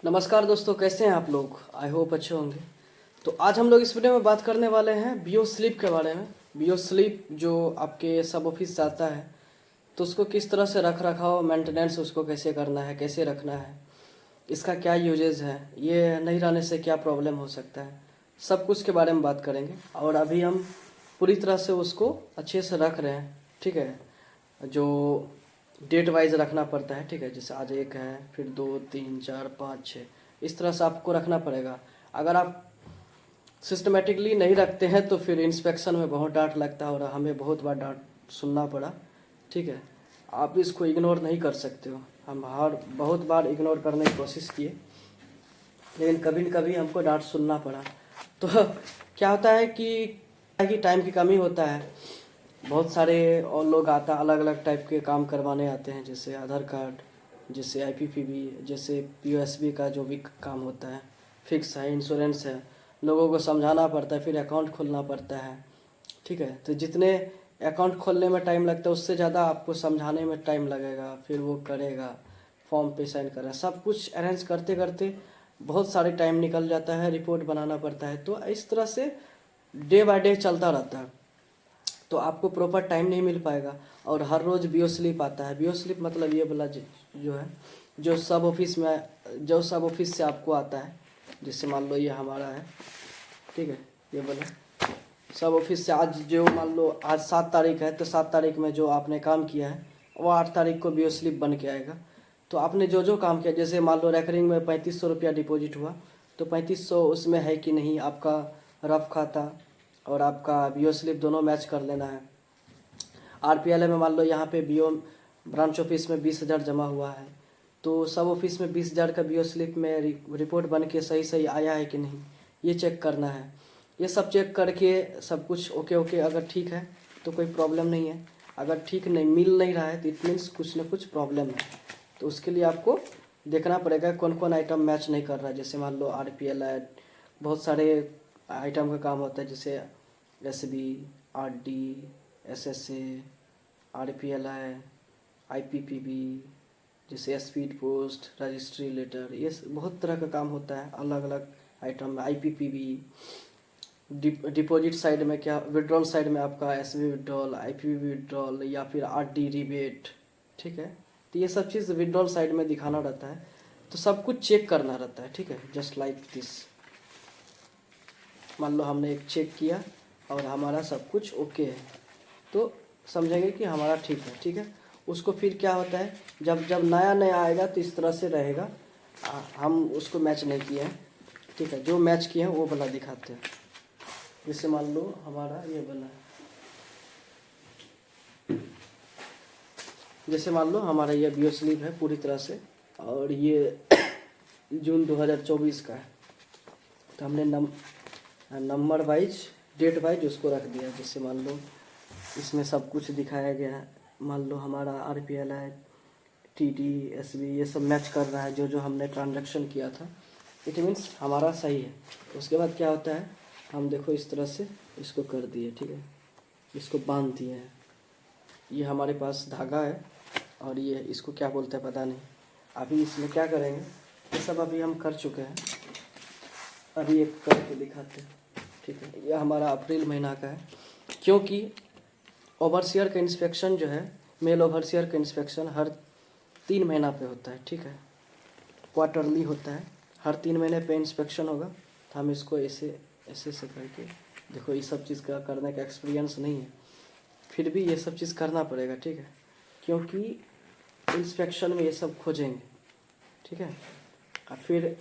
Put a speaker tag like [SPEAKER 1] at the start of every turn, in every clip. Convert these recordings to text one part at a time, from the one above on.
[SPEAKER 1] नमस्कार दोस्तों, कैसे हैं आप लोग। आई होप अच्छे होंगे। तो आज हम लोग इस वीडियो में बात करने वाले हैं बीओ स्लिप के बारे में। बीओ स्लिप जो आपके सब ऑफिस से आता है, तो उसको किस तरह से रख रखाव मेंटेनेंस उसको कैसे करना है, कैसे रखना है, इसका क्या यूजेज है, ये नहीं रहने से क्या प्रॉब्लम हो सकता है, सब कुछ के बारे में बात करेंगे। और अभी हम पूरी तरह से उसको अच्छे से रख रहे हैं, ठीक है। जो डेट वाइज रखना पड़ता है, ठीक है। जैसे आज एक है, फिर 2 3 4 5 6, इस तरह से आपको रखना पड़ेगा। अगर आप सिस्टमेटिकली नहीं रखते हैं तो फिर इंस्पेक्शन में बहुत डांट लगता है और हमें बहुत बार डांट सुनना पड़ा, ठीक है। आप इसको इग्नोर नहीं कर सकते हो। हम बहुत बार इग्नोर करने की कोशिश किए, लेकिन कभी न कभी हमको डांट सुनना पड़ा। तो क्या होता है कि टाइम की कमी होता है। बहुत सारे और लोग आता अलग अलग टाइप के काम करवाने आते हैं, जैसे आधार कार्ड, जैसे आईपीपीबी, जैसे पीओएसबी का जो भी काम होता है, फिक्स है, इंश्योरेंस है, लोगों को समझाना पड़ता है, फिर अकाउंट खोलना पड़ता है, ठीक है। तो जितने अकाउंट खोलने में टाइम लगता है उससे ज़्यादा आपको समझाने में टाइम लगेगा, फिर वो करेगा, फॉर्म पे साइन करेगा, सब कुछ अरेंज करते करते बहुत सारे टाइम निकल जाता है, रिपोर्ट बनाना पड़ता है। तो इस तरह से डे बाय डे चलता रहता है, तो आपको प्रॉपर टाइम नहीं मिल पाएगा। और हर रोज़ बीओ स्लिप आता है। बीओ स्लिप मतलब ये वाला जो है, जो सब ऑफिस में, जो सब ऑफिस से आपको आता है। जैसे मान लो ये हमारा है, ठीक है, ये वाला सब ऑफिस से। आज जो मान लो आज 7 तारीख है, तो 7 तारीख में जो आपने काम किया है वो 8 तारीख को बीओ स्लिप बन के आएगा। तो आपने जो जो काम किया, जैसे मान लो रेकरिंग में 3500 रुपया डिपॉजिट हुआ, तो 3500 उसमें है कि नहीं, आपका रफ खाता और आपका बीओ स्लिप दोनों मैच कर लेना है। आरपीएल में मान लो यहाँ पे बीओ ब्रांच ऑफिस में 20,000 जमा हुआ है, तो सब ऑफिस में 20,000 का बीओ स्लिप में रिपोर्ट बन के सही सही आया है कि नहीं, ये चेक करना है। ये सब चेक करके सब कुछ ओके ओके, अगर ठीक है तो कोई प्रॉब्लम नहीं है। अगर ठीक नहीं मिल नहीं रहा है तो इट मीन्स कुछ ना कुछ प्रॉब्लम है। तो उसके लिए आपको देखना पड़ेगा कौन कौन आइटम मैच नहीं कर रहा है। जैसे मान लो आरपीएल है, बहुत सारे आइटम का काम होता है, जैसे एसबी, आरडी, एसएसए, आरपीएल है, आईपीपीबी, जैसे स्पीड पोस्ट, रजिस्ट्री लेटर, ये बहुत तरह का काम होता है अलग अलग आइटम में। आईपीपीबी डिपॉजिट साइड में, क्या विड्रॉल साइड में आपका एसबी विड्रॉल, आईपीपीबी विड्रॉल या फिर आरडी रिबेट, ठीक है। तो ये सब चीज़ विड्रॉल साइड में दिखाना रहता है, तो सब कुछ चेक करना रहता है, ठीक है। जस्ट लाइक दिस, मान लो हमने एक चेक किया और हमारा सब कुछ ओके है, तो समझेंगे कि हमारा ठीक है, ठीक है। उसको फिर क्या होता है, जब जब नया नया आएगा तो इस तरह से रहेगा। हम उसको मैच नहीं किए हैं, ठीक है। जो मैच किए हैं वो वाला दिखाते हैं। जैसे मान लो हमारा ये वाला है, जैसे मान लो हमारा ये बीओ स्लिप है पूरी तरह से, और ये जून 2024 का है। तो हमने नंबर वाइज, डेट वाइज उसको रख दिया। जैसे मान लो इसमें सब कुछ दिखाया गया है। मान लो हमारा आरपीएल है, टीडी, एसबी, ये सब मैच कर रहा है जो जो हमने ट्रांजैक्शन किया था, इट मीन्स हमारा सही है। उसके बाद क्या होता है, हम देखो इस तरह से इसको कर दिए, ठीक है, इसको बांध दिए हैं। ये हमारे पास धागा है और ये इसको क्या बोलते हैं पता नहीं। अभी इसमें क्या करेंगे, ये सब अभी हम कर चुके हैं, अभी एक करके दिखाते हैं, ठीक है। यह हमारा अप्रैल महीना का है, क्योंकि ओवरसियर का इंस्पेक्शन जो है, मेल ओवरसियर का इंस्पेक्शन हर 3 महीना पे होता है, ठीक है। क्वार्टरली होता है, हर 3 महीने पे इंस्पेक्शन होगा। तो हम इसको ऐसे ऐसे से करके, देखो ये सब चीज़ का करने का एक्सपीरियंस नहीं है, फिर भी ये सब चीज़ करना पड़ेगा, ठीक है, क्योंकि इंस्पेक्शन में ये सब खोजेंगे, ठीक है। और फिर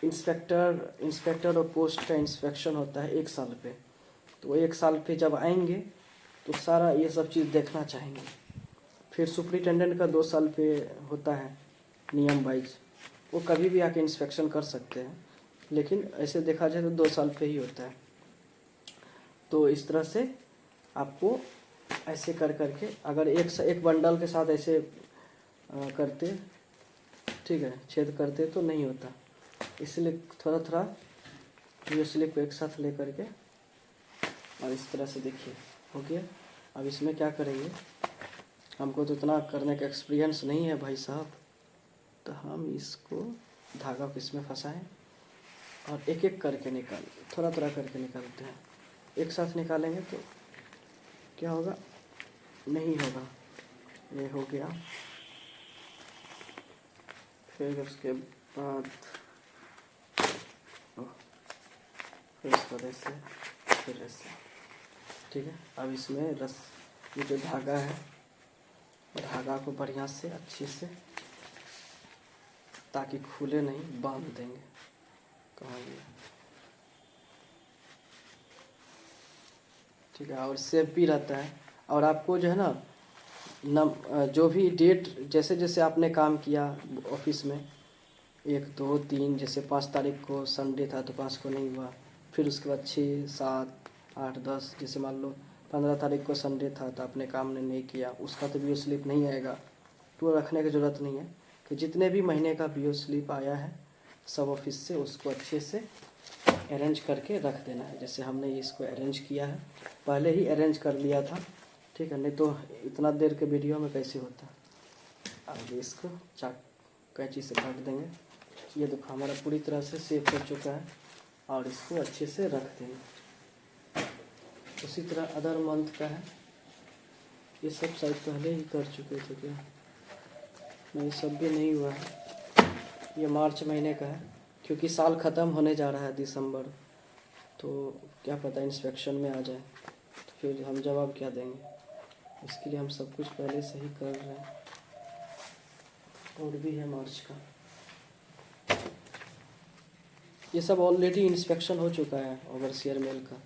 [SPEAKER 1] इंस्पेक्टर और पोस्ट का इंस्पेक्शन होता है 1 साल पे। तो 1 साल पे जब आएंगे तो सारा ये सब चीज़ देखना चाहेंगे। फिर सुपरिटेंडेंट का 2 साल पे होता है नियम वाइज, वो कभी भी आके इंस्पेक्शन कर सकते हैं, लेकिन ऐसे देखा जाए तो 2 साल पे ही होता है। तो इस तरह से आपको ऐसे कर करके, अगर एक बंडल के साथ ऐसे करते, ठीक है, छेद करते तो नहीं होता। इसलिए थोड़ा थोड़ा ये स्लिप को एक साथ ले करके और इस तरह से देखिए हो गया। अब इसमें क्या करेंगे, हमको तो इतना करने का एक्सपीरियंस नहीं है भाई साहब, तो हम इसको धागा को इसमें फंसाएं और एक एक करके निकाल, थोड़ा थोड़ा करके निकालते हैं। एक साथ निकालेंगे तो क्या होगा, नहीं होगा। ये हो गया। फिर उसके बाद फिर इस तरह से, फिर ऐसे, ठीक है। अब इसमें ये जो धागा है, धागा को बढ़िया से अच्छे से, ताकि खुले नहीं, बांध देंगे। कहाँ गया, ठीक है। और सेफ भी रहता है। और आपको जो है ना जो भी डेट, जैसे जैसे आपने काम किया ऑफिस में, 1 2 3, जैसे 5 तारीख को संडे था तो 5 को नहीं हुआ, फिर उसके बाद 6 7 8 10, जैसे मान लो 15 तारीख को संडे था तो आपने काम नहीं किया, उसका तो बीओ स्लिप नहीं आएगा। तो रखने की ज़रूरत नहीं है कि जितने भी महीने का बीओ स्लिप आया है सब ऑफिस से, उसको अच्छे से अरेंज करके रख देना है। जैसे हमने इसको अरेंज किया है, पहले ही अरेंज कर लिया था, ठीक है, नहीं तो इतना देर के वीडियो में कैसे होता। अब इसको चाक कैंची से काट देंगे। ये देखो हमारा पूरी तरह से सेफ हो चुका है और इसको अच्छे से रख देंगे। उसी तरह अदर मंथ का है, ये सब शायद पहले ही कर चुके थे क्या, नहीं सब भी नहीं हुआ है। ये मार्च महीने का है, क्योंकि साल ख़त्म होने जा रहा है दिसंबर, तो क्या पता इंस्पेक्शन में आ जाए तो फिर हम जवाब क्या देंगे। इसके लिए हम सब कुछ पहले से ही कर रहे हैं। और भी है मार्च का, ये सब ऑलरेडी इंस्पेक्शन हो चुका है ओवरसियर मेल का।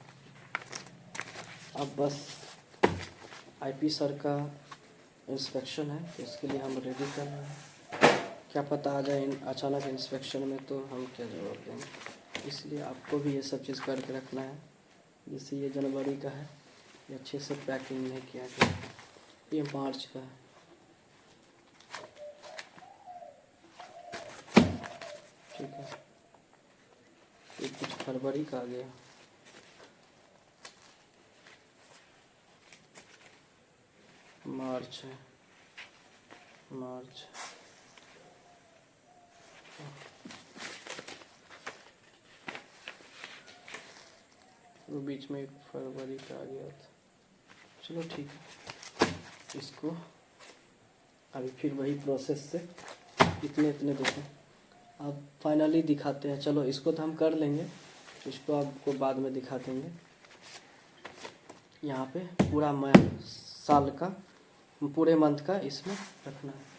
[SPEAKER 1] अब बस आईपी सर का इंस्पेक्शन है, तो इसके लिए हम रेडी कर रहे हैं। क्या पता आ जाए अचानक इंस्पेक्शन में, तो हम क्या जवाब देंगे। इसलिए आपको भी ये सब चीज़ करके रखना है। जैसे ये जनवरी का है, ये अच्छे से पैकिंग नहीं किया गया। ये मार्च का है, ठीक है। ये कुछ फरवरी का आ गया, मार्च है, मार्च। वो बीच में एक फरवरी का आ गया था। चलो ठीक है, इसको अभी फिर वही प्रोसेस से इतने इतने देखें। अब फाइनली दिखाते हैं। चलो इसको तो हम कर लेंगे, इसको आपको बाद में दिखा देंगे। यहाँ पे पूरा साल का, पूरे मंथ का इसमें रखना है।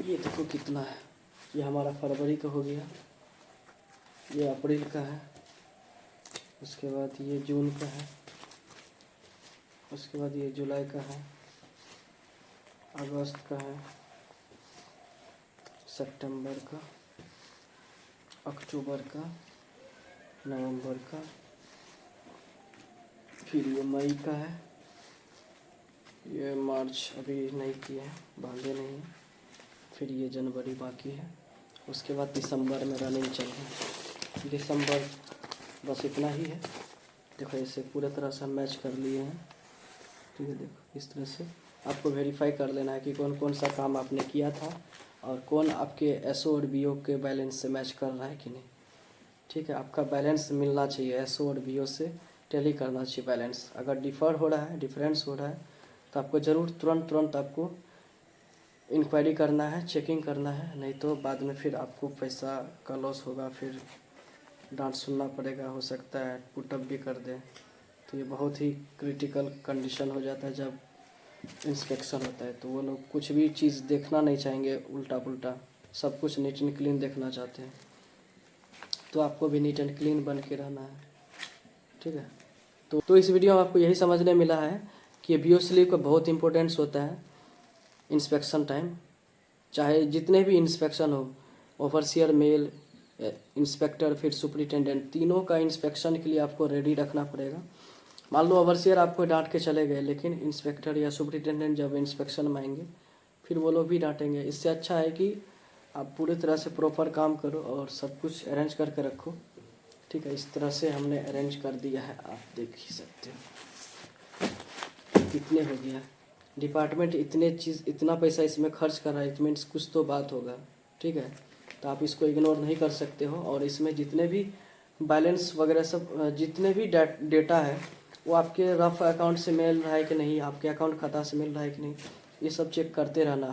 [SPEAKER 1] ये देखो कितना है, ये हमारा फरवरी का हो गया, ये अप्रैल का है, उसके बाद ये जून का है, उसके बाद ये जुलाई का है, अगस्त का है, सितंबर का, अक्टूबर का, नवंबर का, फिर ये मई का है, ये मार्च अभी नहीं किया है, बांधे नहीं है, फिर ये जनवरी बाकी है, उसके बाद दिसंबर में रनिंग चल रहा है। दिसंबर बस इतना ही है। देखो इसे पूरे तरह से मैच कर लिए हैं, ठीक है। देखो इस तरह से आपको वेरीफाई कर लेना है कि कौन कौन सा काम आपने किया था और कौन आपके एसओ और बीओ के बैलेंस से मैच कर रहा है कि नहीं, ठीक है। आपका बैलेंस मिलना चाहिए, एसओ और बीओ से टैली करना चाहिए बैलेंस। अगर डिफ़र हो रहा है, डिफरेंस हो रहा है, तो आपको ज़रूर तुरंत आपको इंक्वायरी करना है, चेकिंग करना है, नहीं तो बाद में फिर आपको पैसा का लॉस होगा, फिर डांट सुनना पड़ेगा, हो सकता है पुटअप भी कर दें। तो ये बहुत ही क्रिटिकल कंडीशन हो जाता है जब इंस्पेक्शन होता है। तो वो लोग कुछ भी चीज़ देखना नहीं चाहेंगे उल्टा पुल्टा, सब कुछ नीट एंड क्लीन देखना चाहते हैं। तो आपको भी नीट एंड क्लीन बन के रहना है, ठीक है। तो इस वीडियो में आपको यही समझने मिला है कि बीओ स्लिप का बहुत इंपॉर्टेंस होता है इंस्पेक्शन टाइम। चाहे जितने भी इंस्पेक्शन हो, ओवरसियर मेल, इंस्पेक्टर, फिर सुपरिटेंडेंट, तीनों का इंस्पेक्शन के लिए आपको रेडी रखना पड़ेगा। मान लो ओवरसियर आपको डांट के चले गए, लेकिन इंस्पेक्टर या सुपरिटेंडेंट जब इंस्पेक्शन में आएंगे फिर वो लोग भी डांटेंगे। इससे अच्छा है कि आप पूरी तरह से प्रॉपर काम करो और सब कुछ अरेंज करके रखो, ठीक है। इस तरह से हमने अरेंज कर दिया है, आप देख ही सकते हो कितने हो गया। डिपार्टमेंट इतना पैसा इसमें खर्च कर रहा है, इट मीन्स कुछ तो बात होगा, ठीक है। तो आप इसको इग्नोर नहीं कर सकते हो। और इसमें जितने भी बैलेंस वगैरह सब जितने भी डेटा है वो आपके रफ अकाउंट से मिल रहा है कि नहीं, आपके अकाउंट खाता से मिल रहा है कि नहीं, ये सब चेक करते रहना।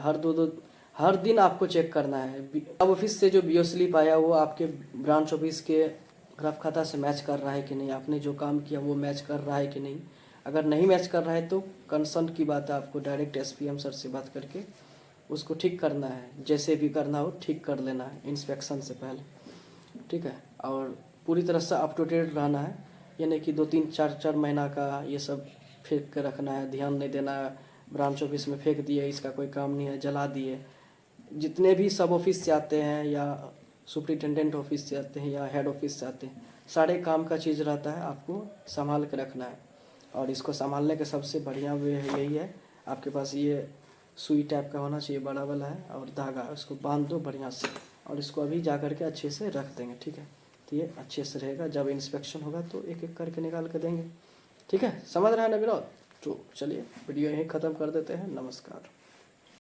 [SPEAKER 1] हर दिन आपको चेक करना है। अब ऑफिस से जो बीओ स्लिप आया वो आपके ब्रांच ऑफिस के रफ खाता से मैच कर रहा है कि नहीं, आपने जो काम किया वो मैच कर रहा है कि नहीं। अगर नहीं मैच कर रहा है तो कंसर्न की बात है, आपको डायरेक्ट एसपीएम सर से बात करके उसको ठीक करना है। जैसे भी करना हो ठीक कर लेना है इंस्पेक्शन से पहले, ठीक है। और पूरी तरह से अप टू डेट रहना है, यानी कि 2-3-4 महीना का ये सब फेंक के रखना है, ध्यान नहीं देना है। ब्रांच ऑफिस में फेंक दिए, इसका कोई काम नहीं है, जला दिए। जितने भी सब ऑफिस से आते हैं या सुपरिटेंडेंट ऑफिस से आते हैं या हेड ऑफिस से आते हैं, सारे काम का चीज़ रहता है, आपको संभाल के रखना है। और इसको संभालने का सबसे बढ़िया वे यही है, आपके पास ये सुई टाइप का होना चाहिए, बड़ा वाला है, और धागा, उसको बांध दो बढ़िया से। और इसको अभी जा करके अच्छे से रख देंगे, ठीक है। तो ये अच्छे से रहेगा, जब इंस्पेक्शन होगा तो एक एक करके निकाल के देंगे, ठीक है। समझ रहे हैं ना विनोद? तो चलिए वीडियो यहीं ख़त्म कर देते हैं। नमस्कार।